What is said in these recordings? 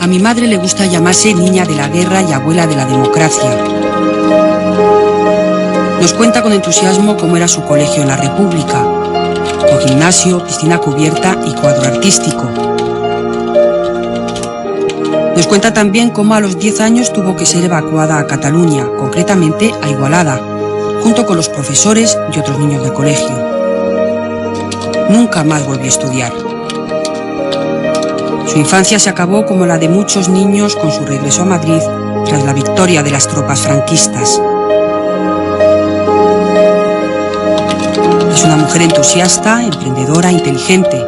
A mi madre le gusta llamarse niña de la guerra y abuela de la democracia. Nos cuenta con entusiasmo cómo era su colegio en la República, con gimnasio, piscina cubierta y cuadro artístico. Nos cuenta también cómo a los 10 años tuvo que ser evacuada a Cataluña, concretamente a Igualada, junto con los profesores y otros niños del colegio. Nunca más volvió a estudiar. Su infancia se acabó como la de muchos niños con su regreso a Madrid tras la victoria de las tropas franquistas. Es una mujer entusiasta, emprendedora, inteligente.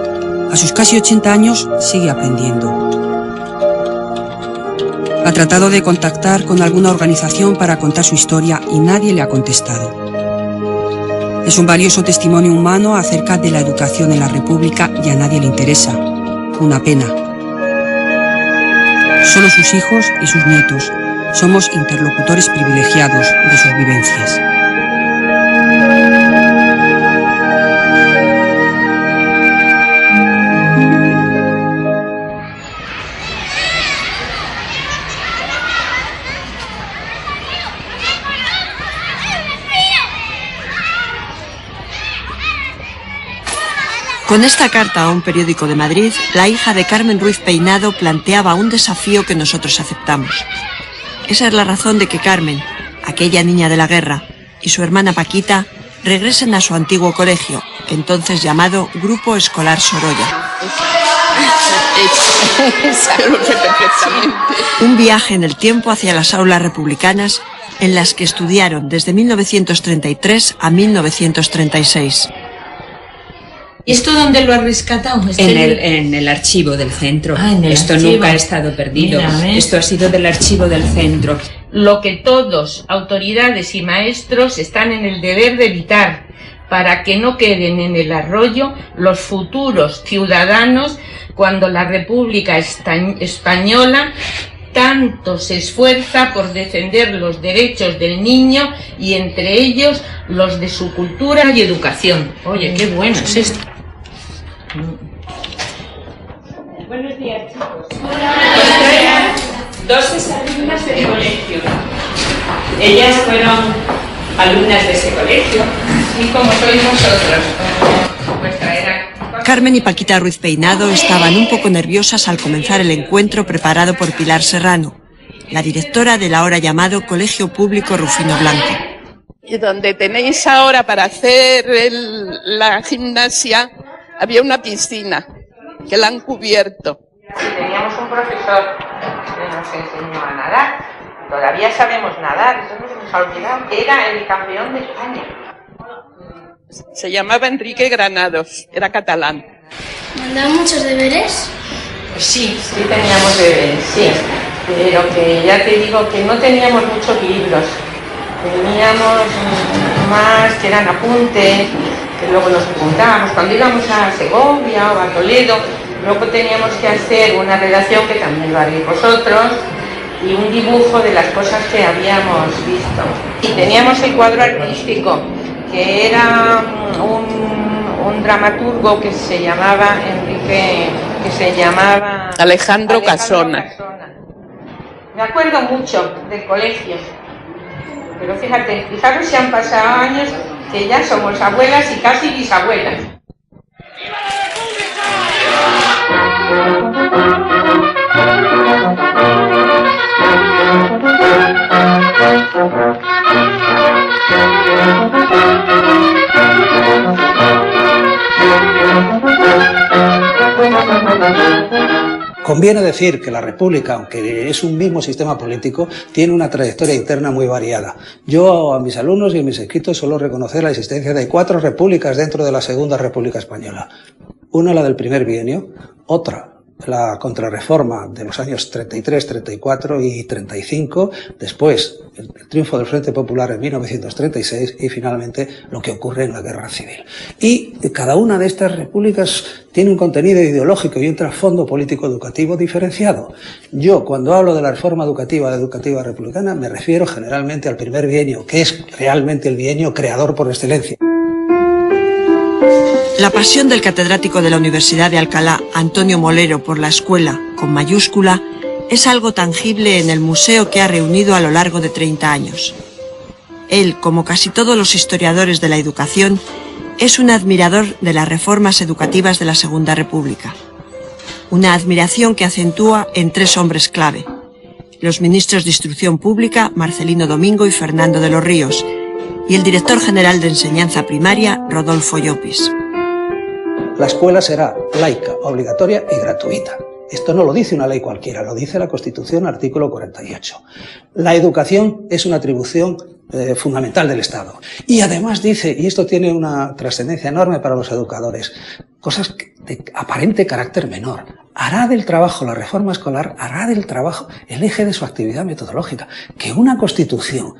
A sus casi 80 años sigue aprendiendo. Ha tratado de contactar con alguna organización para contar su historia y nadie le ha contestado. Es un valioso testimonio humano acerca de la educación en la República y a nadie le interesa. Una pena. Solo sus hijos y sus nietos somos interlocutores privilegiados de sus vivencias. Con esta carta a un periódico de Madrid, la hija de Carmen Ruiz Peinado planteaba un desafío que nosotros aceptamos. Esa es la razón de que Carmen, aquella niña de la guerra, y su hermana Paquita regresen a su antiguo colegio, entonces llamado Grupo Escolar Sorolla. Un viaje en el tiempo hacia las aulas republicanas en las que estudiaron desde 1933 a 1936. ¿Y esto dónde lo has rescatado? En el archivo del centro. Esto archivo. Nunca ha estado perdido. Mira, esto ha sido del archivo del centro. Lo que todos, autoridades y maestros, están en el deber de evitar, para que no queden en el arroyo los futuros ciudadanos cuando la República Española tanto se esfuerza por defender los derechos del niño y entre ellos los de su cultura y educación. Oye, qué bueno es esto. Buenos días, chicos. Buenos días. Dos exalumnas del colegio. Ellas fueron alumnas de ese colegio. Y como sois vosotros, vuestra era. Carmen y Paquita Ruiz Peinado estaban un poco nerviosas al comenzar el encuentro preparado por Pilar Serrano, la directora del ahora llamado Colegio Público Rufino Blanco. Y donde tenéis ahora para hacer la gimnasia, había una piscina que la han cubierto. Sí, teníamos un profesor que nos enseñó a nadar. Todavía sabemos nadar, eso no se nos ha olvidado. Era el campeón de España. Se llamaba Enrique Granados, era catalán. ¿Mandaban muchos deberes? Pues sí teníamos deberes, sí. Pero que ya te digo que no teníamos muchos libros. Teníamos más que eran apuntes, que luego nos apuntábamos. Cuando íbamos a Segovia o a Toledo, luego teníamos que hacer una redacción, que también lo haréis vosotros, y un dibujo de las cosas que habíamos visto. Y teníamos el cuadro artístico, que era un dramaturgo que se llamaba Alejandro Casona. Me acuerdo mucho del colegio, pero fijaros si han pasado años, que ya somos abuelas y casi bisabuelas. Conviene decir que la República, aunque es un mismo sistema político, tiene una trayectoria interna muy variada. Yo a mis alumnos y a mis escritos suelo reconocer la existencia de 4 repúblicas dentro de la Segunda República Española. Una, la del primer bienio, otra, la contrarreforma de los años 33, 34 y 35, después el triunfo del Frente Popular en 1936 y finalmente lo que ocurre en la Guerra Civil. Y cada una de estas repúblicas tiene un contenido ideológico y un trasfondo político-educativo diferenciado. Yo, cuando hablo de la reforma educativa republicana, me refiero generalmente al primer bienio, que es realmente el bienio creador por excelencia. La pasión del catedrático de la Universidad de Alcalá, Antonio Molero, por la escuela, con mayúscula, es algo tangible en el museo que ha reunido a lo largo de 30 años. Él, como casi todos los historiadores de la educación, es un admirador de las reformas educativas de la Segunda República. Una admiración que acentúa en 3 hombres clave: los ministros de Instrucción Pública, Marcelino Domingo y Fernando de los Ríos, y el director general de Enseñanza Primaria, Rodolfo Llopis. La escuela será laica, obligatoria y gratuita. Esto no lo dice una ley cualquiera, lo dice la Constitución, artículo 48. La educación es una atribución fundamental del Estado. Y además dice, y esto tiene una trascendencia enorme para los educadores, cosas de aparente carácter menor. Hará del trabajo, la reforma escolar hará del trabajo el eje de su actividad metodológica. Que una Constitución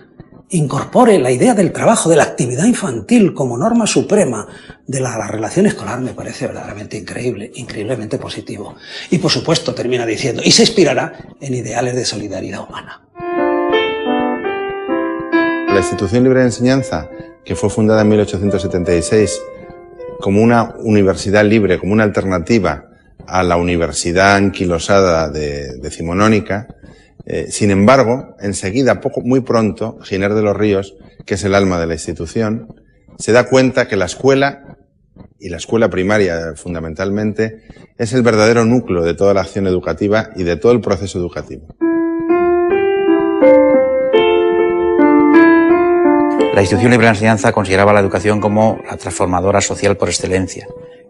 incorpore la idea del trabajo, de la actividad infantil como norma suprema de la relación escolar me parece verdaderamente increíble, increíblemente positivo. Y por supuesto termina diciendo, y se inspirará en ideales de solidaridad humana. La Institución Libre de Enseñanza, que fue fundada en 1876 como una universidad libre, como una alternativa a la universidad anquilosada decimonónica, sin embargo, enseguida, muy pronto, Giner de los Ríos, que es el alma de la institución, se da cuenta que la escuela, y la escuela primaria fundamentalmente, es el verdadero núcleo de toda la acción educativa y de todo el proceso educativo. La Institución Libre de Enseñanza consideraba la educación como la transformadora social por excelencia,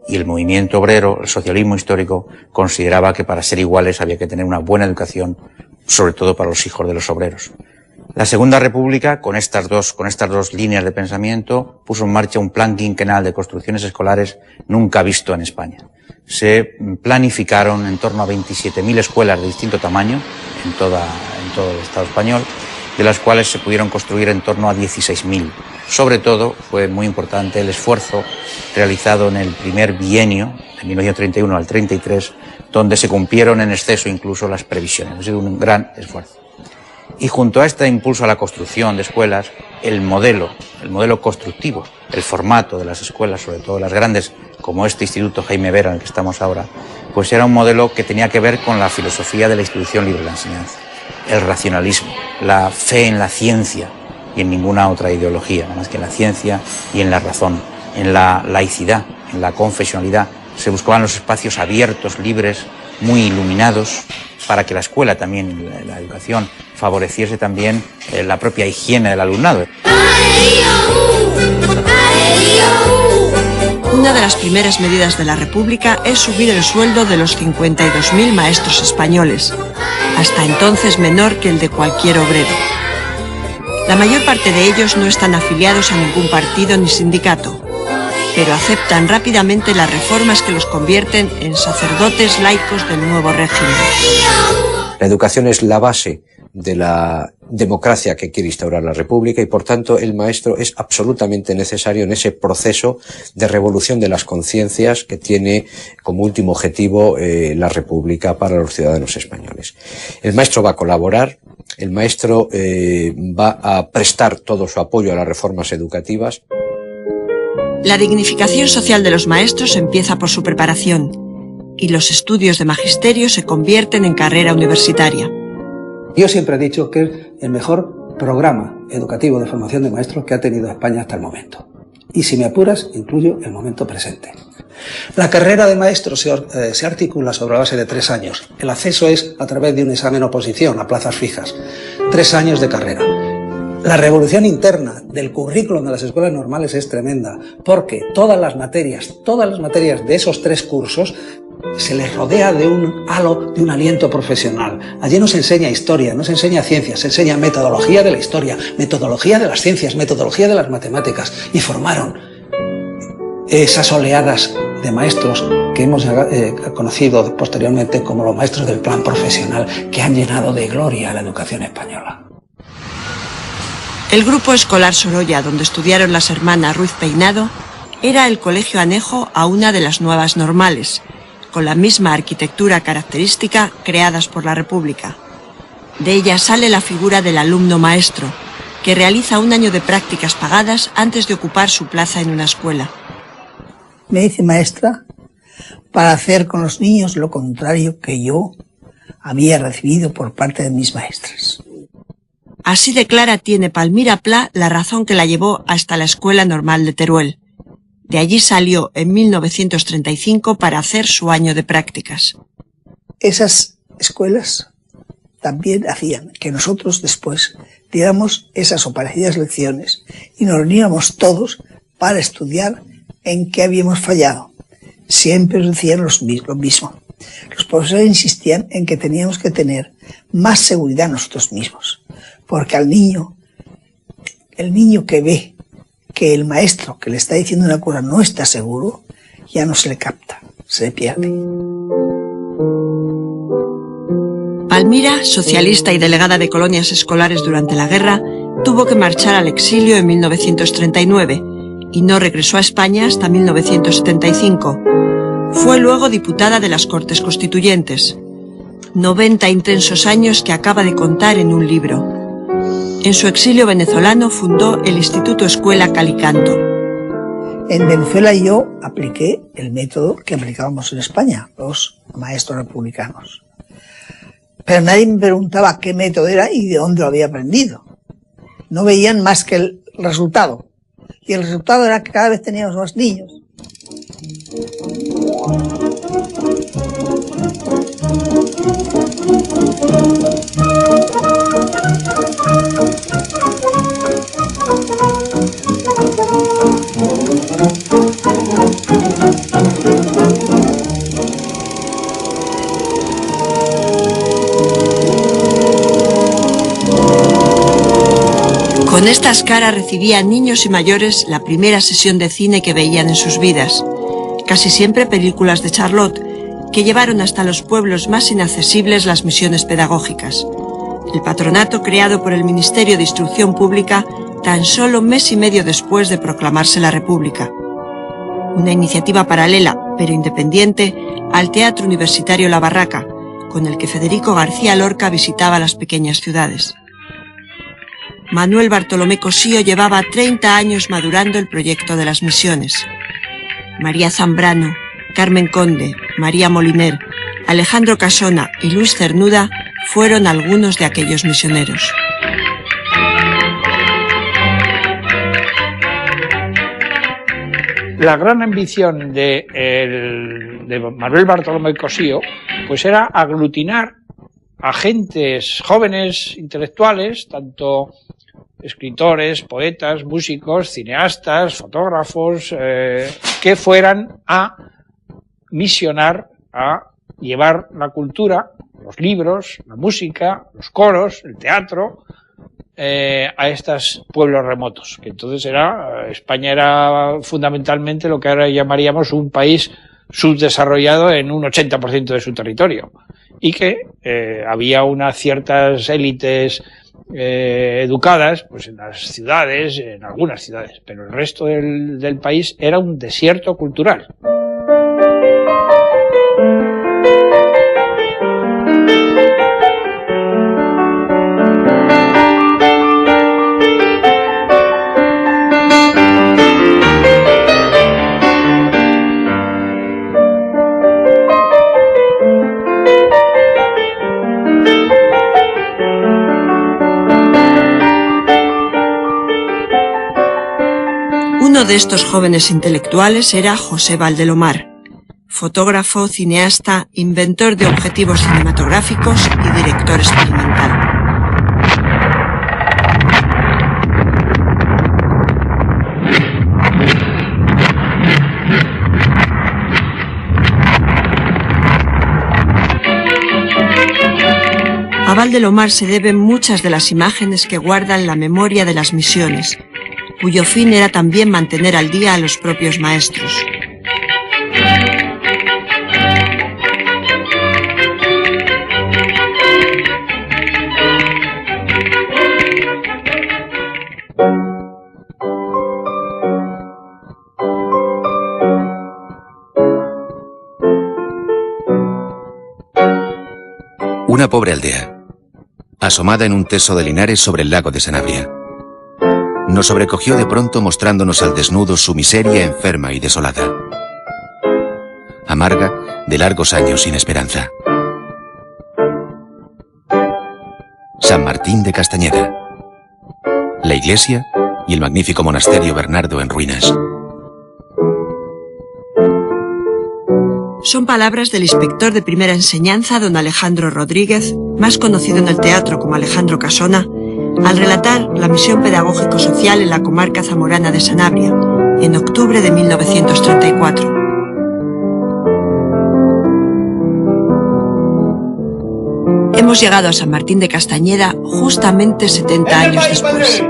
y el movimiento obrero, el socialismo histórico, consideraba que para ser iguales había que tener una buena educación, sobre todo para los hijos de los obreros. La Segunda República, con estas dos líneas de pensamiento, puso en marcha un plan quinquenal de construcciones escolares nunca visto en España. Se planificaron en torno a 27.000 escuelas de distinto tamaño en todo el Estado español, de las cuales se pudieron construir en torno a 16.000. Sobre todo, fue muy importante el esfuerzo realizado en el primer bienio, de 1931 al 33, donde se cumplieron en exceso incluso las previsiones. Ha sido un gran esfuerzo. Y junto a este impulso a la construcción de escuelas, el modelo constructivo, el formato de las escuelas, sobre todo las grandes, como este Instituto Jaime Vera en el que estamos ahora, pues era un modelo que tenía que ver con la filosofía de la Institución Libre de la Enseñanza. El racionalismo, la fe en la ciencia y en ninguna otra ideología, nada más que en la ciencia y en la razón, en la laicidad, en la confesionalidad. Se buscaban los espacios abiertos, libres, muy iluminados, para que la escuela también, la educación, favoreciese también la propia higiene del alumnado. Una de las primeras medidas de la República es subir el sueldo de los 52.000 maestros españoles, hasta entonces menor que el de cualquier obrero. La mayor parte de ellos no están afiliados a ningún partido ni sindicato, pero aceptan rápidamente las reformas que los convierten en sacerdotes laicos del nuevo régimen. La educación es la base de la democracia que quiere instaurar la República y, por tanto, el maestro es absolutamente necesario en ese proceso de revolución de las conciencias que tiene como último objetivo la República para los ciudadanos españoles. El maestro va a colaborar, el maestro va a prestar todo su apoyo a las reformas educativas. La dignificación social de los maestros empieza por su preparación y los estudios de magisterio se convierten en carrera universitaria. Yo siempre he dicho que es el mejor programa educativo de formación de maestros que ha tenido España hasta el momento. Y si me apuras, incluyo el momento presente. La carrera de maestro se articula sobre la base de 3 años. El acceso es a través de un examen oposición a plazas fijas. 3 años de carrera. La revolución interna del currículum de las escuelas normales es tremenda, porque todas las materias de esos 3 cursos se les rodea de un halo, de un aliento profesional. Allí no se enseña historia, no se enseña ciencia, se enseña metodología de la historia, metodología de las ciencias, metodología de las matemáticas. Y formaron esas oleadas de maestros que hemos conocido posteriormente como los maestros del plan profesional, que han llenado de gloria a la educación española. El grupo escolar Sorolla, donde estudiaron las hermanas Ruiz Peinado, era el colegio anejo a una de las nuevas normales, con la misma arquitectura característica creadas por la República. De ella sale la figura del alumno maestro, que realiza un año de prácticas pagadas antes de ocupar su plaza en una escuela. Me hice maestra para hacer con los niños lo contrario que yo había recibido por parte de mis maestras. Así de clara tiene Palmira Pla la razón que la llevó hasta la Escuela Normal de Teruel. De allí salió en 1935 para hacer su año de prácticas. Esas escuelas también hacían que nosotros después diéramos esas o parecidas lecciones y nos reuníamos todos para estudiar en qué habíamos fallado. Siempre nos decían lo mismo. Los profesores insistían en que teníamos que tener más seguridad nosotros mismos, porque al niño, el niño que ve que el maestro que le está diciendo una cosa no está seguro, ya no se le capta, se le pierde. Palmira, socialista y delegada de colonias escolares durante la guerra, tuvo que marchar al exilio en 1939 y no regresó a España hasta 1975. Fue luego diputada de las Cortes Constituyentes. 90 intensos años que acaba de contar en un libro. En su exilio venezolano fundó el Instituto Escuela Calicanto. En Venezuela yo apliqué el método que aplicábamos en España, los maestros republicanos. Pero nadie me preguntaba qué método era y de dónde lo había aprendido. No veían más que el resultado. Y el resultado era que cada vez teníamos más niños. Con estas caras recibían niños y mayores la primera sesión de cine que veían en sus vidas. Casi siempre películas de Charlotte, que llevaron hasta los pueblos más inaccesibles las misiones pedagógicas. El patronato creado por el Ministerio de Instrucción Pública tan solo mes y medio después de proclamarse la República. Una iniciativa paralela, pero independiente, al Teatro Universitario La Barraca, con el que Federico García Lorca visitaba las pequeñas ciudades. Manuel Bartolomé Cosío llevaba 30 años madurando el proyecto de las misiones. María Zambrano, Carmen Conde, María Moliner, Alejandro Casona y Luis Cernuda fueron algunos de aquellos misioneros. La gran ambición de Manuel Bartolomé Cosío pues era aglutinar a gentes jóvenes intelectuales, tanto escritores, poetas, músicos, cineastas, fotógrafos, que fueran a misionar, a llevar la cultura, los libros, la música, los coros, el teatro, a estos pueblos remotos, que entonces España era fundamentalmente lo que ahora llamaríamos un país subdesarrollado en un 80% de su territorio, y que había unas ciertas élites educadas pues en las ciudades, en algunas ciudades, pero el resto del país era un desierto cultural. Uno de estos jóvenes intelectuales era José Valdelomar, fotógrafo, cineasta, inventor de objetivos cinematográficos y director experimental. A Valdelomar se deben muchas de las imágenes que guardan la memoria de las misiones, cuyo fin era también mantener al día a los propios maestros. Una pobre aldea, asomada en un teso de linares sobre el lago de Sanabria. Nos sobrecogió de pronto mostrándonos al desnudo su miseria enferma y desolada, amarga de largos años sin esperanza. San Martín de Castañeda. La iglesia y el magnífico monasterio Bernardo en ruinas. Son palabras del inspector de primera enseñanza, don Alejandro Rodríguez, más conocido en el teatro como Alejandro Casona, al relatar la misión pedagógico-social en la comarca zamorana de Sanabria, en octubre de 1934. Hemos llegado a San Martín de Castañeda justamente 70 años después.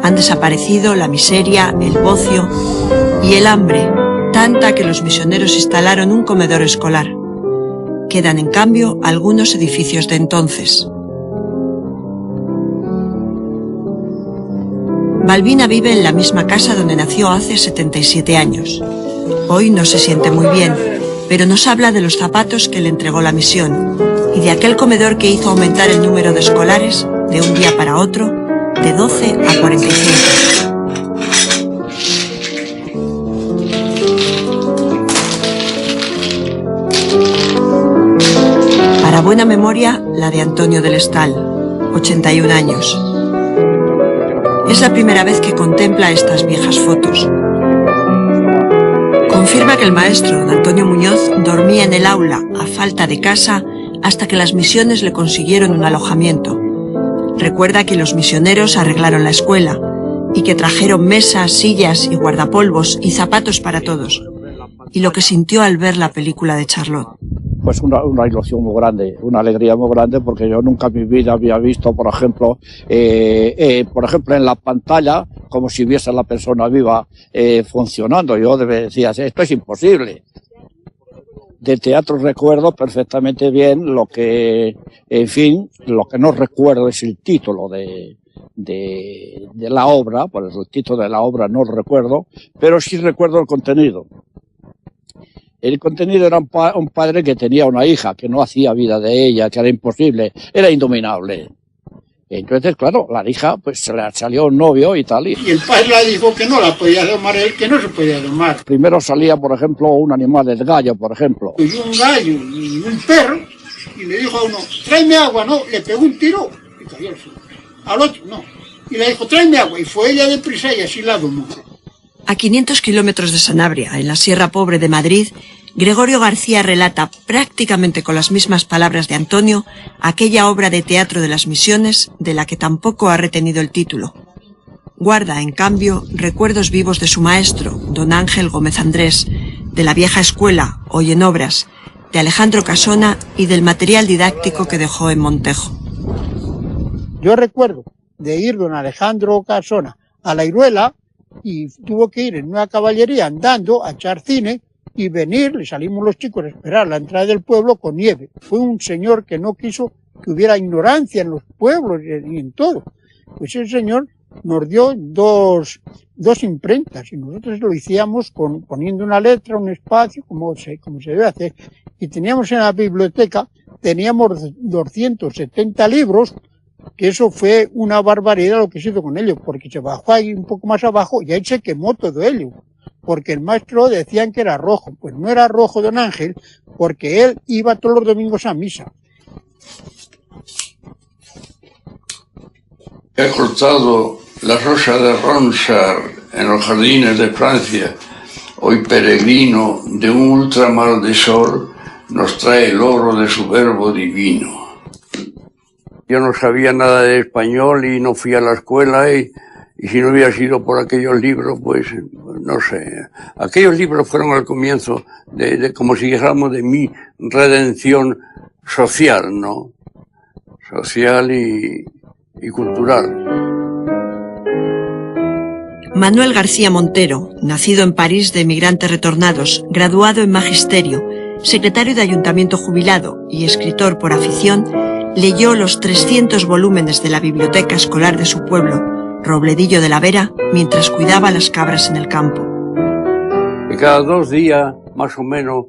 Han desaparecido la miseria, el bocio y el hambre, tanta que los misioneros instalaron un comedor escolar. Quedan, en cambio, algunos edificios de entonces. Balbina vive en la misma casa donde nació hace 77 años. Hoy no se siente muy bien, pero nos habla de los zapatos que le entregó la misión y de aquel comedor que hizo aumentar el número de escolares de un día para otro de 12 a 45. Para buena memoria, la de Antonio del Estal, 81 años. Es la primera vez que contempla estas viejas fotos. Confirma que el maestro, don Antonio Muñoz, dormía en el aula, a falta de casa, hasta que las misiones le consiguieron un alojamiento. Recuerda que los misioneros arreglaron la escuela y que trajeron mesas, sillas y guardapolvos y zapatos para todos. Y lo que sintió al ver la película de Charlotte. Pues una ilusión muy grande, una alegría muy grande, porque yo nunca en mi vida había visto, por ejemplo, en la pantalla, como si viese a la persona viva funcionando. Yo decía, esto es imposible. De teatro recuerdo perfectamente bien lo que no recuerdo es el título de la obra, pues el título de la obra no lo recuerdo, pero sí recuerdo el contenido. El contenido era un padre que tenía una hija, que no hacía vida de ella, que era imposible, era indominable. Entonces, claro, la hija, pues se le salió un novio y tal. Y el padre le dijo que no la podía domar él, que no se podía domar. Primero salía, por ejemplo, un animal, el gallo, por ejemplo. Y un gallo y un perro, y le dijo a uno, tráeme agua, no, le pegó un tiro y cayó al suelo. Al otro, no. Y le dijo, tráeme agua, y fue ella deprisa y así la domó. A 500 kilómetros de Sanabria, en la Sierra Pobre de Madrid, Gregorio García relata, prácticamente con las mismas palabras de Antonio, aquella obra de teatro de las misiones de la que tampoco ha retenido el título. Guarda, en cambio, recuerdos vivos de su maestro, don Ángel Gómez Andrés, de la vieja escuela, hoy en obras, de Alejandro Casona y del material didáctico que dejó en Montejo. Yo recuerdo de ir don Alejandro Casona a la Iruela, y tuvo que ir en una caballería andando a echar cine y venir, le salimos los chicos a esperar la entrada del pueblo con nieve. Fue un señor que no quiso que hubiera ignorancia en los pueblos y en todo. Pues el señor nos dio dos imprentas y nosotros lo hacíamos poniendo una letra, un espacio, como se debe hacer. Y teníamos en la biblioteca, teníamos 270 libros, que eso fue una barbaridad lo que se hizo con ellos, porque se bajó ahí un poco más abajo y ahí se quemó todo ello, porque el maestro decían que era rojo. Pues no era rojo, don Ángel, porque él iba todos los domingos a misa. He cortado la rosa de Ronsard en los jardines de Francia. Hoy peregrino de un ultramar de sol nos trae el oro de su verbo divino. Yo no sabía nada de español y no fui a la escuela y si no hubiera sido por aquellos libros, pues no sé. Aquellos libros fueron al comienzo de como si dijéramos de mi redención social, ¿no? Social y cultural. Manuel García Montero, nacido en París de emigrantes retornados, graduado en magisterio, secretario de ayuntamiento jubilado y escritor por afición, leyó los 300 volúmenes de la biblioteca escolar de su pueblo, Robledillo de la Vera, mientras cuidaba las cabras en el campo. Y cada 2 días, más o menos,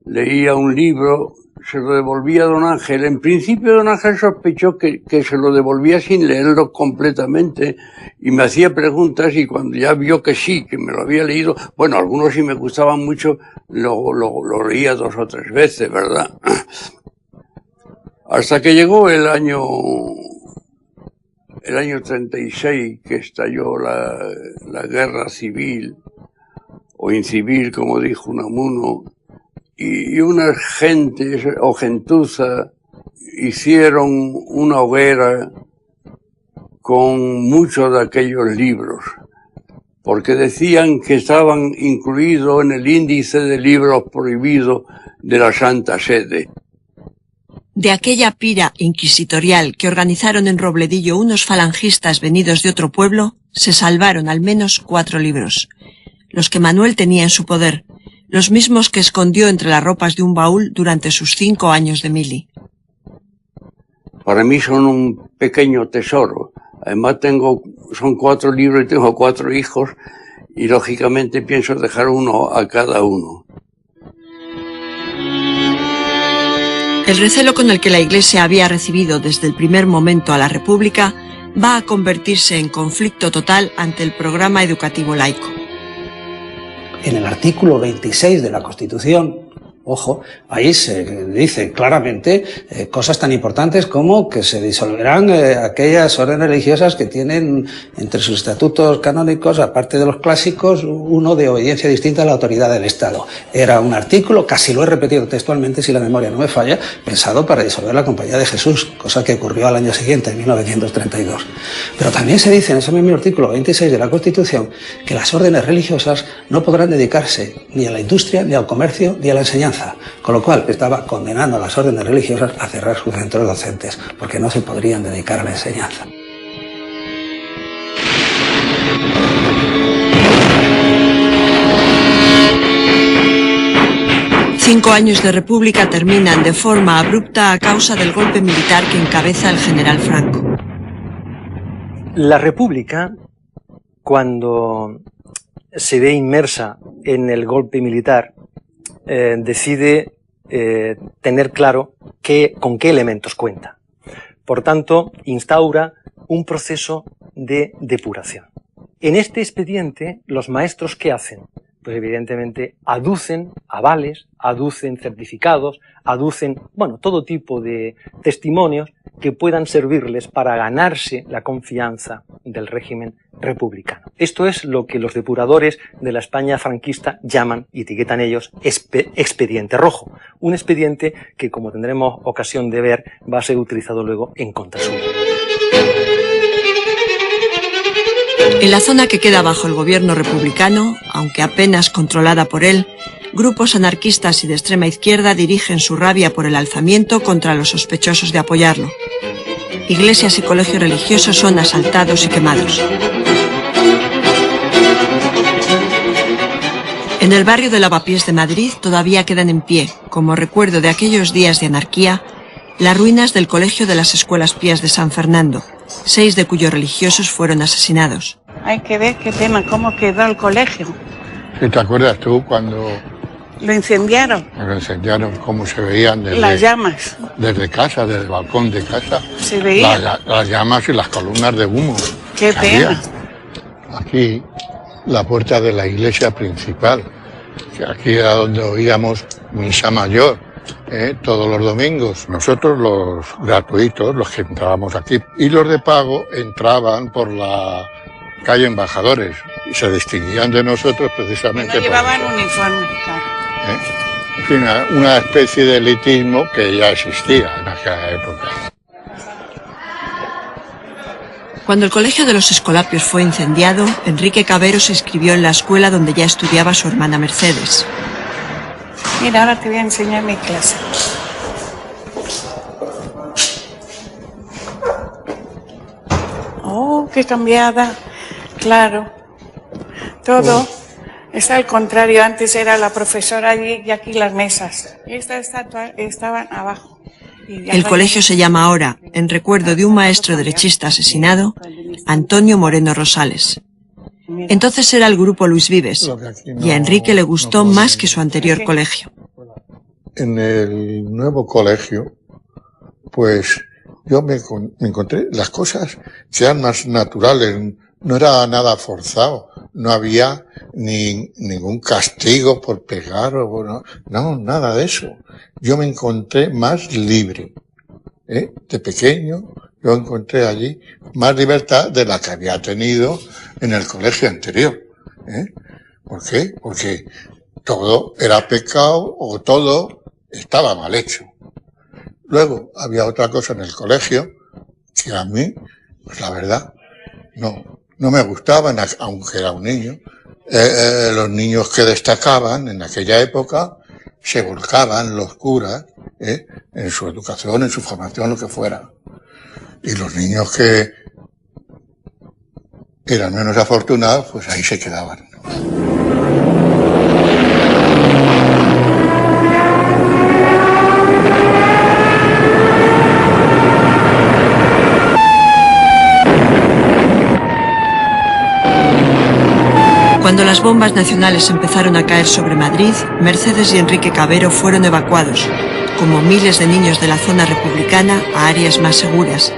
leía un libro, se lo devolvía a don Ángel. En principio don Ángel sospechó que se lo devolvía sin leerlo completamente y me hacía preguntas, y cuando ya vio que sí, que me lo había leído, bueno, algunos sí me gustaban mucho, lo leía 2 o 3 veces, ¿verdad? Hasta que llegó el año el año 36, que estalló la guerra civil, o incivil, como dijo Unamuno, y unas gentes o gentuza hicieron una hoguera con muchos de aquellos libros, porque decían que estaban incluidos en el índice de libros prohibidos de la Santa Sede. De aquella pira inquisitorial que organizaron en Robledillo unos falangistas venidos de otro pueblo, se salvaron al menos 4 libros, los que Manuel tenía en su poder, los mismos que escondió entre las ropas de un baúl durante sus 5 años de mili. Para mí son un pequeño tesoro. Además son 4 libros y tengo 4 hijos, y lógicamente pienso dejar uno a cada uno. El recelo con el que la Iglesia había recibido desde el primer momento a la República va a convertirse en conflicto total ante el programa educativo laico. En el artículo 26 de la Constitución, ojo, ahí se dice claramente cosas tan importantes como que se disolverán aquellas órdenes religiosas que tienen entre sus estatutos canónicos, aparte de los clásicos, uno de obediencia distinta a la autoridad del Estado. Era un artículo, casi lo he repetido textualmente si la memoria no me falla, pensado para disolver la Compañía de Jesús, cosa que ocurrió al año siguiente, en 1932. Pero también se dice en ese mismo artículo 26 de la Constitución que las órdenes religiosas no podrán dedicarse ni a la industria, ni al comercio, ni a la enseñanza. Con lo cual estaba condenando a las órdenes religiosas a cerrar sus centros docentes, porque no se podrían dedicar a la enseñanza. Cinco años de república terminan de forma abrupta a causa del golpe militar que encabeza el general Franco. La república, cuando se ve inmersa en el golpe militar, decide tener claro con qué elementos cuenta. Por tanto, instaura un proceso de depuración. En este expediente, los maestros, ¿qué hacen? Pues evidentemente aducen avales, aducen certificados, aducen, todo tipo de testimonios que puedan servirles para ganarse la confianza del régimen republicano. Esto es lo que los depuradores de la España franquista llaman, y etiquetan ellos, expediente rojo. Un expediente que, como tendremos ocasión de ver, va a ser utilizado luego en contra suya. En la zona que queda bajo el gobierno republicano, aunque apenas controlada por él, grupos anarquistas y de extrema izquierda dirigen su rabia por el alzamiento contra los sospechosos de apoyarlo. Iglesias y colegios religiosos son asaltados y quemados. En el barrio de Lavapiés de Madrid todavía quedan en pie, como recuerdo de aquellos días de anarquía, las ruinas del Colegio de las Escuelas Pías de San Fernando, 6 de cuyos religiosos fueron asesinados. Hay que ver qué tema, cómo quedó el colegio. ¿Y te acuerdas tú cuando lo incendiaron? Lo incendiaron, cómo se veían desde las llamas. Desde casa, desde el balcón de casa. Se veían las llamas y las columnas de humo. Qué pena. Aquí, la puerta de la iglesia principal, que aquí era donde oíamos misa mayor. Todos los domingos. Nosotros, los gratuitos, los que entrábamos aquí, y los de pago entraban por la calle Embajadores y se distinguían de nosotros precisamente no llevaban uniforme, claro. En fin, una especie de elitismo que ya existía en aquella época. Cuando el Colegio de los Escolapios fue incendiado, Enrique Cabero se inscribió en la escuela donde ya estudiaba su hermana Mercedes. Mira, ahora te voy a enseñar mi clase. Oh, qué cambiada. Claro. Todo está al contrario. Antes era la profesora allí y aquí las mesas. Y esta estatua estaban abajo. El colegio se llama ahora, en recuerdo de un maestro derechista asesinado, Antonio Moreno Rosales. Entonces era el grupo Luis Vives, y a Enrique le gustó más que su anterior colegio. En el nuevo colegio, pues yo me encontré las cosas que eran más naturales, no era nada forzado, no había ningún castigo por pegar, no, nada de eso. Yo me encontré más libre. De pequeño, yo encontré allí más libertad de la que había tenido en el colegio anterior. ¿Por qué? Porque todo era pecado o todo estaba mal hecho. Luego había otra cosa en el colegio que a mí, pues la verdad, no me gustaban, aunque era un niño. Los niños que destacaban en aquella época se volcaban los curas en su educación, en su formación, lo que fuera. Y los niños que eran menos afortunados, pues ahí se quedaban. Cuando las bombas nacionales empezaron a caer sobre Madrid, Mercedes y Enrique Cabero fueron evacuados, como miles de niños de la zona republicana, a áreas más seguras,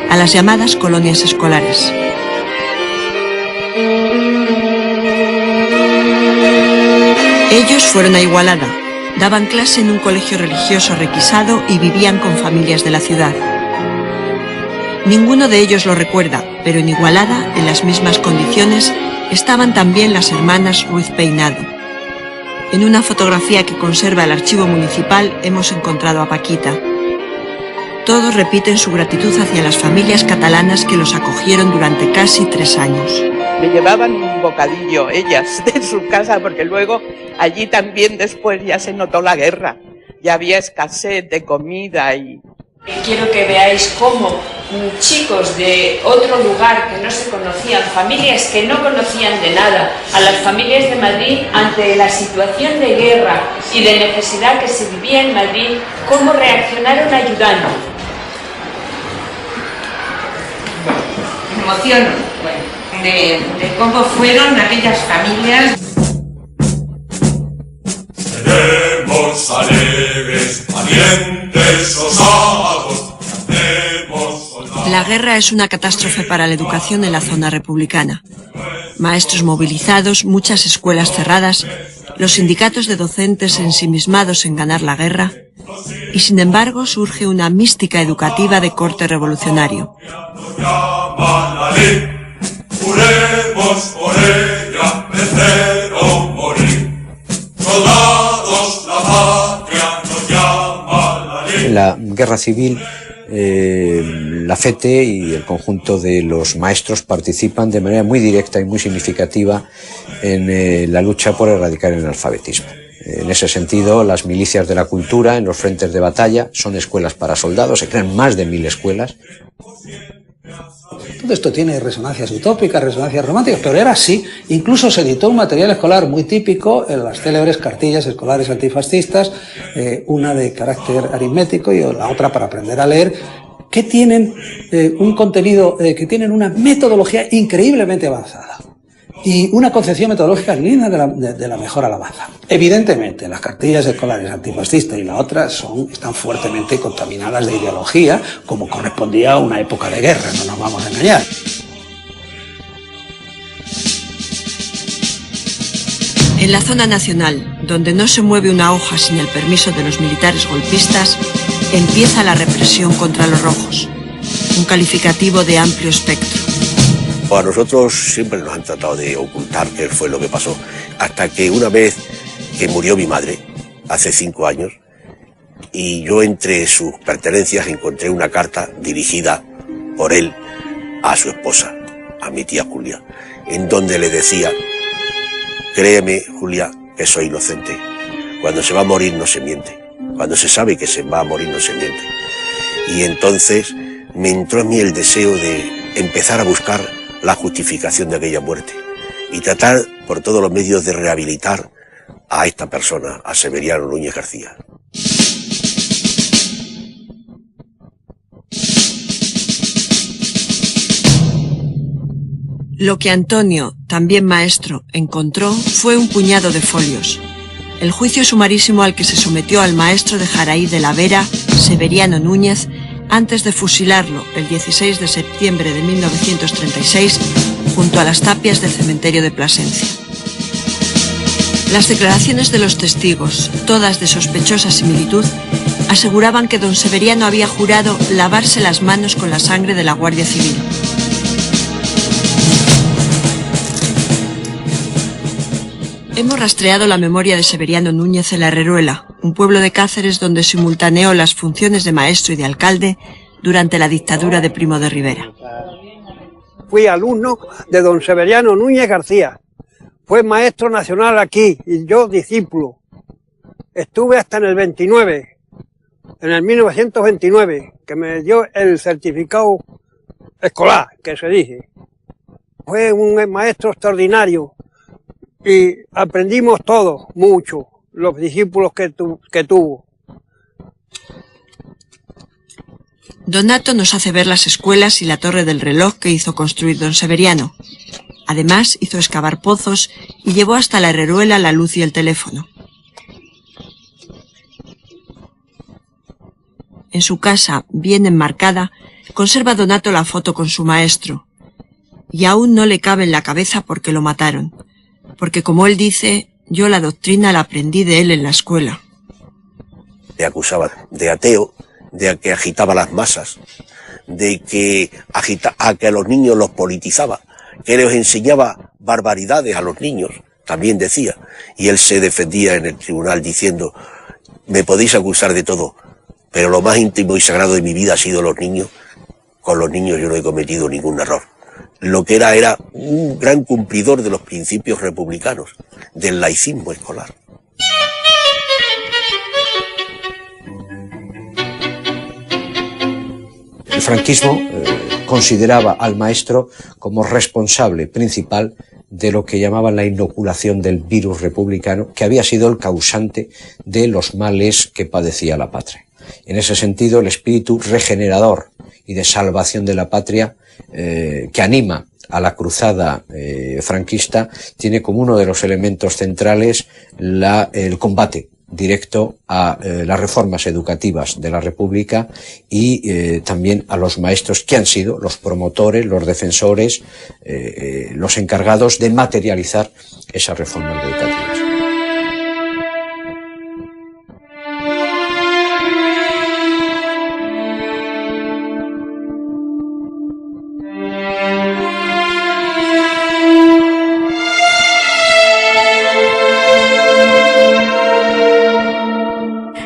a las llamadas colonias escolares. Ellos fueron a Igualada, daban clase en un colegio religioso requisado y vivían con familias de la ciudad. Ninguno de ellos lo recuerda, pero en Igualada, en las mismas condiciones, estaban también las hermanas Ruiz Peinado. En una fotografía que conserva el archivo municipal hemos encontrado a Paquita. Todos repiten su gratitud hacia las familias catalanas que los acogieron durante casi 3 años. Me llevaban un bocadillo ellas de su casa porque luego allí también después ya se notó la guerra. Ya había escasez de comida y... Quiero que veáis cómo chicos de otro lugar que no se conocían, familias que no conocían de nada, a las familias de Madrid ante la situación de guerra y de necesidad que se vivía en Madrid, cómo reaccionaron ayudando. Me emociono, de cómo fueron aquellas familias. Seremos alegres, valientes, osados, La guerra es una catástrofe para la educación en la zona republicana. Maestros movilizados, muchas escuelas cerradas, los sindicatos de docentes ensimismados en ganar la guerra, y sin embargo surge una mística educativa de corte revolucionario. Juremos por ella, vencer o morir. Soldados, la patria nos llama la ley. En la guerra civil, la FETE y el conjunto de los maestros participan de manera muy directa y muy significativa en la lucha por erradicar el analfabetismo. En ese sentido, las milicias de la cultura en los frentes de batalla son escuelas para soldados, se crean más de 1000 escuelas. Todo esto tiene resonancias utópicas, resonancias románticas, pero era así. Incluso se editó un material escolar muy típico en las célebres cartillas escolares antifascistas, una de carácter aritmético y la otra para aprender a leer, que tienen un contenido, que tienen una metodología increíblemente avanzada y una concepción metodológica digna de la mejor alabanza. Evidentemente, las cartillas escolares antifascistas y la otra están fuertemente contaminadas de ideología, como correspondía a una época de guerra, no nos vamos a engañar. En la zona nacional, donde no se mueve una hoja sin el permiso de los militares golpistas, empieza la represión contra los rojos, un calificativo de amplio espectro. A nosotros siempre nos han tratado de ocultar qué fue lo que pasó, hasta que una vez que murió mi madre, hace 5 años, y yo entre sus pertenencias encontré una carta dirigida por él a su esposa, a mi tía Julia, en donde le decía: créeme, Julia, que soy inocente, cuando se va a morir no se miente, cuando se sabe que se va a morir no se miente. Y entonces me entró en mí el deseo de empezar a buscar la justificación de aquella muerte y tratar por todos los medios de rehabilitar a esta persona, a Severiano Núñez García. Lo que Antonio, también maestro, encontró fue un puñado de folios. El juicio sumarísimo al que se sometió al maestro de Jaraí de la Vera, Severiano Núñez, antes de fusilarlo el 16 de septiembre de 1936 junto a las tapias del cementerio de Plasencia. Las declaraciones de los testigos, todas de sospechosa similitud, aseguraban que don Severiano había jurado lavarse las manos con la sangre de la Guardia Civil. Hemos rastreado la memoria de Severiano Núñez en La Herreruela, un pueblo de Cáceres donde simultaneó las funciones de maestro y de alcalde durante la dictadura de Primo de Rivera. Fui alumno de don Severiano Núñez García. Fue maestro nacional aquí y yo discípulo. Estuve hasta en el 29, en el 1929, que me dio el certificado escolar, que se dice. Fue un maestro extraordinario y aprendimos todos, mucho, los discípulos que tuvo. Donato nos hace ver las escuelas y la torre del reloj que hizo construir don Severiano. Además, hizo excavar pozos y llevó hasta La Herreruela la luz y el teléfono. En su casa, bien enmarcada, conserva Donato la foto con su maestro. Y aún no le cabe en la cabeza por qué lo mataron. Porque, como él dice, yo la doctrina la aprendí de él en la escuela. Le acusaban de ateo, de que agitaba las masas, de que a que a los niños los politizaba, que les enseñaba barbaridades a los niños, también decía. Y él se defendía en el tribunal diciendo, me podéis acusar de todo, pero lo más íntimo y sagrado de mi vida ha sido los niños. Con los niños yo no he cometido ningún error. Lo que era un gran cumplidor de los principios republicanos, del laicismo escolar. El franquismo consideraba al maestro como responsable principal de lo que llamaban la inoculación del virus republicano, que había sido el causante de los males que padecía la patria. En ese sentido, el espíritu regenerador y de salvación de la patria que anima a la cruzada franquista tiene como uno de los elementos centrales el combate directo a las reformas educativas de la República y también a los maestros que han sido los promotores, los defensores, los encargados de materializar esas reformas educativas.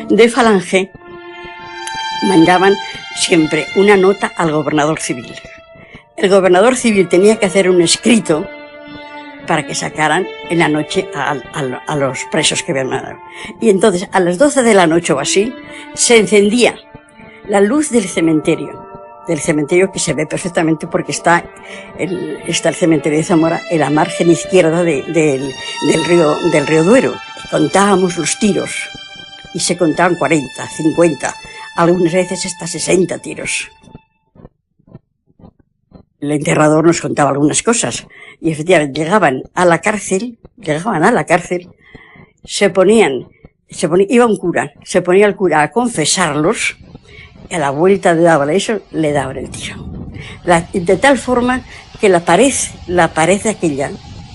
De Falange mandaban siempre una nota al gobernador civil. El gobernador civil tenía que hacer un escrito para que sacaran en la noche a los presos que habían mandado. Y entonces a las 12 de la noche o así se encendía la luz del cementerio que se ve perfectamente porque está el cementerio de Zamora en la margen izquierda del río Duero. Contábamos los tiros. Y se contaban 40, 50, algunas veces hasta 60 tiros. El enterrador nos contaba algunas cosas. Y efectivamente llegaban a la cárcel, iba un cura, se ponía el cura a confesarlos, y a la vuelta de darle eso, le daban el tiro. De tal forma que la pared aquella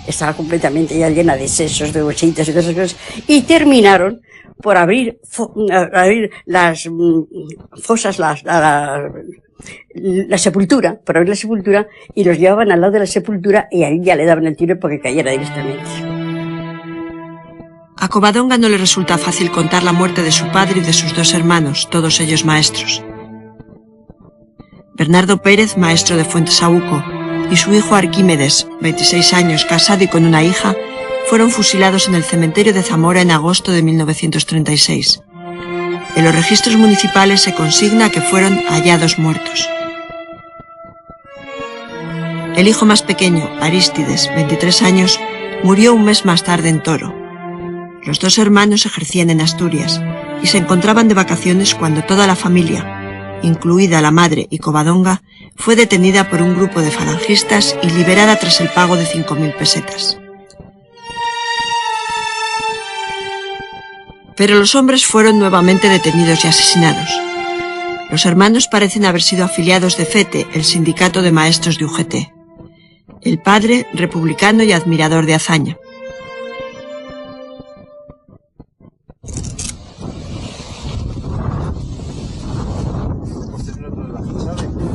estaba completamente ya llena de sesos, de bolsitas y todas esas cosas, y terminaron por abrir las fosas, la sepultura, y los llevaban al lado de la sepultura y ahí ya le daban el tiro porque cayera directamente. A Covadonga no le resulta fácil contar la muerte de su padre y de sus dos hermanos, todos ellos maestros. Bernardo Pérez, maestro de Fuentesaúco, y su hijo Arquímedes, 26 años, casado y con una hija, fueron fusilados en el cementerio de Zamora en agosto de 1936. En los registros municipales se consigna que fueron hallados muertos. El hijo más pequeño, Arístides, 23 años, murió un mes más tarde en Toro. Los dos hermanos ejercían en Asturias y se encontraban de vacaciones cuando toda la familia, incluida la madre y Covadonga, fue detenida por un grupo de falangistas y liberada tras el pago de 5.000 pesetas. Pero los hombres fueron nuevamente detenidos y asesinados. Los hermanos parecen haber sido afiliados de FETE, el sindicato de maestros de UGT. El padre, republicano y admirador de Azaña.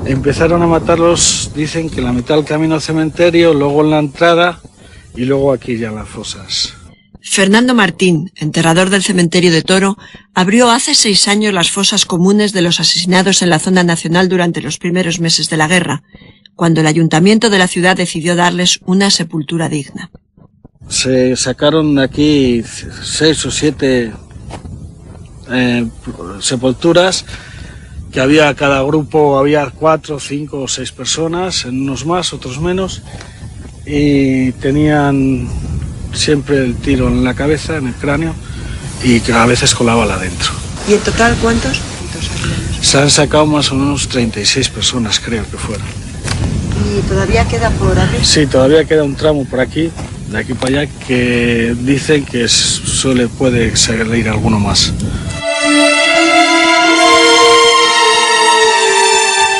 Empezaron a matarlos, dicen que en la mitad del camino al cementerio, luego en la entrada y luego aquí ya en las fosas. Fernando Martín, enterrador del cementerio de Toro, abrió hace 6 años las fosas comunes de los asesinados en la zona nacional durante los primeros meses de la guerra, cuando el ayuntamiento de la ciudad decidió darles una sepultura digna. Se sacaron de aquí 6 o 7 sepulturas, que había cada grupo, había 4, 5 o 6 personas, en unos más, otros menos, y tenían siempre el tiro en la cabeza, en el cráneo, y que a veces con la bala dentro. ¿Y en total cuántos? Se han sacado más o menos 36 personas, creo que fueron. ¿Y todavía queda por abrir? Sí, todavía queda un tramo por aquí, de aquí para allá, que dicen que puede salir alguno más.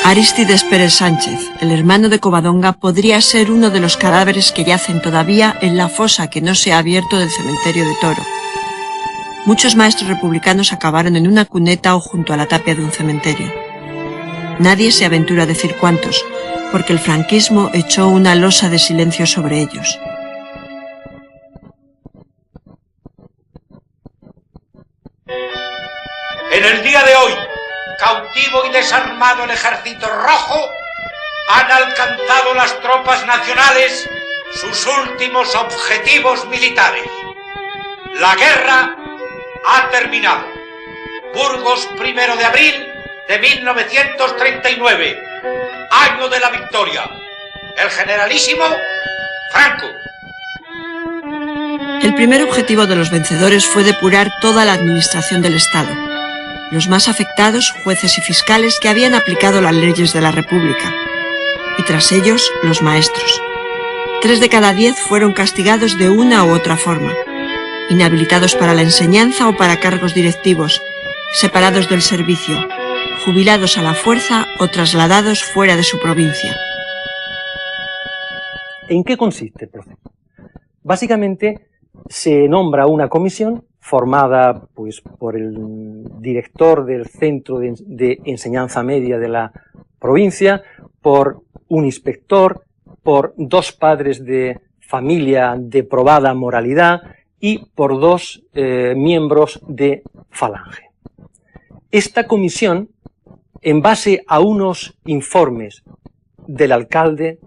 Arístides Pérez Sánchez, el hermano de Covadonga, podría ser uno de los cadáveres que yacen todavía en la fosa que no se ha abierto del cementerio de Toro. Muchos maestros republicanos acabaron en una cuneta o junto a la tapia de un cementerio. Nadie se aventura a decir cuántos, porque el franquismo echó una losa de silencio sobre ellos. En el día de hoy, cautivo y desarmado el Ejército Rojo, han alcanzado las tropas nacionales sus últimos objetivos militares. La guerra ha terminado. Burgos, 1 de abril de 1939, año de la victoria. El generalísimo Franco. El primer objetivo de los vencedores fue depurar toda la administración del Estado. Los más afectados, jueces y fiscales que habían aplicado las leyes de la República. Y tras ellos, los maestros. 3 de cada 10 fueron castigados de una u otra forma. Inhabilitados para la enseñanza o para cargos directivos, separados del servicio, jubilados a la fuerza o trasladados fuera de su provincia. ¿En qué consiste el proceso? Básicamente se nombra una comisión formada pues, por el director del centro de enseñanza media de la provincia, por un inspector, por 2 padres de familia de probada moralidad y por 2 miembros de Falange. Esta comisión, en base a unos informes del alcalde,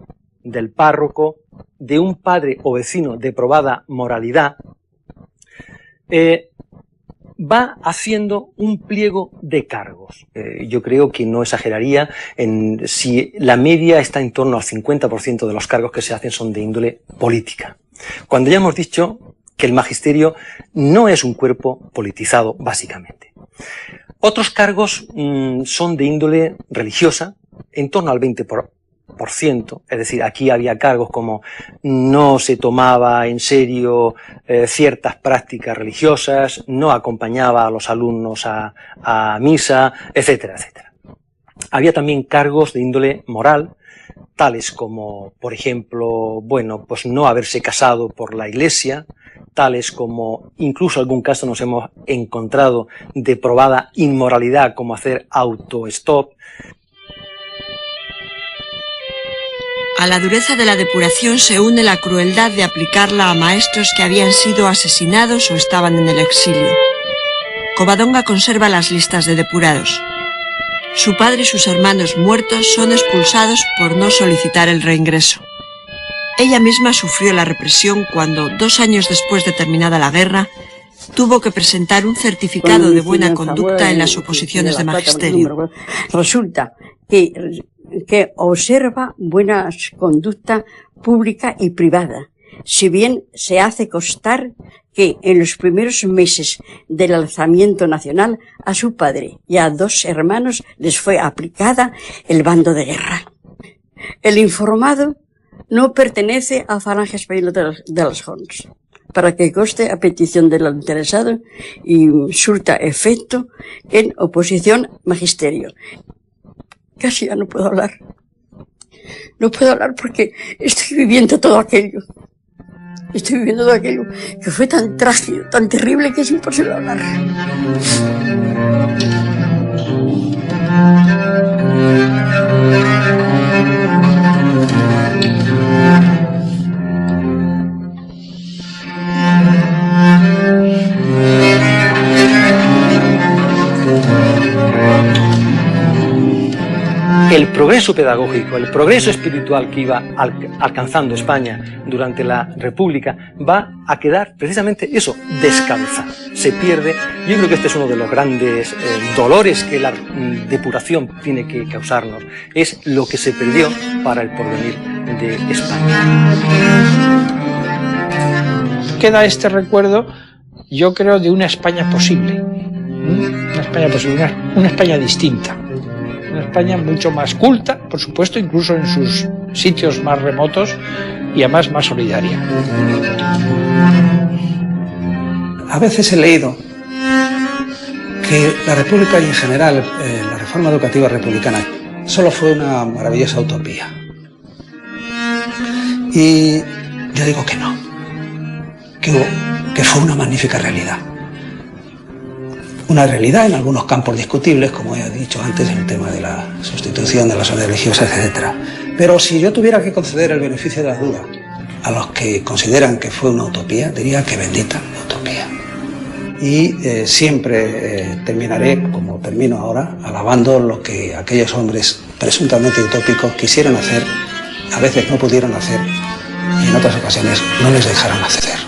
del párroco, de un padre o vecino de probada moralidad, va haciendo un pliego de cargos. Yo creo que no exageraría si la media está en torno al 50% de los cargos que se hacen son de índole política. Cuando ya hemos dicho que el magisterio no es un cuerpo politizado, básicamente. Otros cargos son de índole religiosa, en torno al 20%. Es decir, aquí había cargos como no se tomaba en serio ciertas prácticas religiosas, no acompañaba a los alumnos a misa, etcétera, etcétera. Había también cargos de índole moral, tales como, por ejemplo, bueno, pues no haberse casado por la Iglesia, tales como, incluso en algún caso nos hemos encontrado de probada inmoralidad, como hacer autostop. A la dureza de la depuración se une la crueldad de aplicarla a maestros que habían sido asesinados o estaban en el exilio. Covadonga conserva las listas de depurados. Su padre y sus hermanos muertos son expulsados por no solicitar el reingreso. Ella misma sufrió la represión cuando, 2 años después de terminada la guerra, tuvo que presentar un certificado de buena conducta en las oposiciones de magisterio. Resulta que observa buena conducta pública y privada, si bien se hace constar que en los primeros meses del alzamiento nacional a su padre y a 2 hermanos les fue aplicada el bando de guerra. El informado no pertenece a Falange Española de las Jons, para que conste a petición del interesado y surta efecto en oposición magisterio. Casi ya no puedo hablar. No puedo hablar porque estoy viviendo todo aquello. Estoy viviendo todo aquello que fue tan trágico, tan terrible que es imposible hablar. el progreso pedagógico, el progreso espiritual que iba alcanzando España durante la República va a quedar precisamente eso, descabezado. Se pierde. Yo creo que este es uno de los grandes dolores que la depuración tiene que causarnos. Es lo que se perdió para el porvenir de España. Queda este recuerdo, yo creo, de una España posible. Una España posible, una España distinta. Una España mucho más culta, por supuesto, incluso en sus sitios más remotos y además más solidaria. A veces he leído que la República y en general la reforma educativa republicana solo fue una maravillosa utopía. Y yo digo que no, que fue una magnífica realidad. Una realidad en algunos campos discutibles, como he dicho antes, en el tema de la sustitución de las órdenes religiosas, etc. Pero si yo tuviera que conceder el beneficio de la duda a los que consideran que fue una utopía, diría que bendita utopía. Y siempre terminaré, como termino ahora, alabando lo que aquellos hombres presuntamente utópicos quisieron hacer, a veces no pudieron hacer y en otras ocasiones no les dejaron hacer.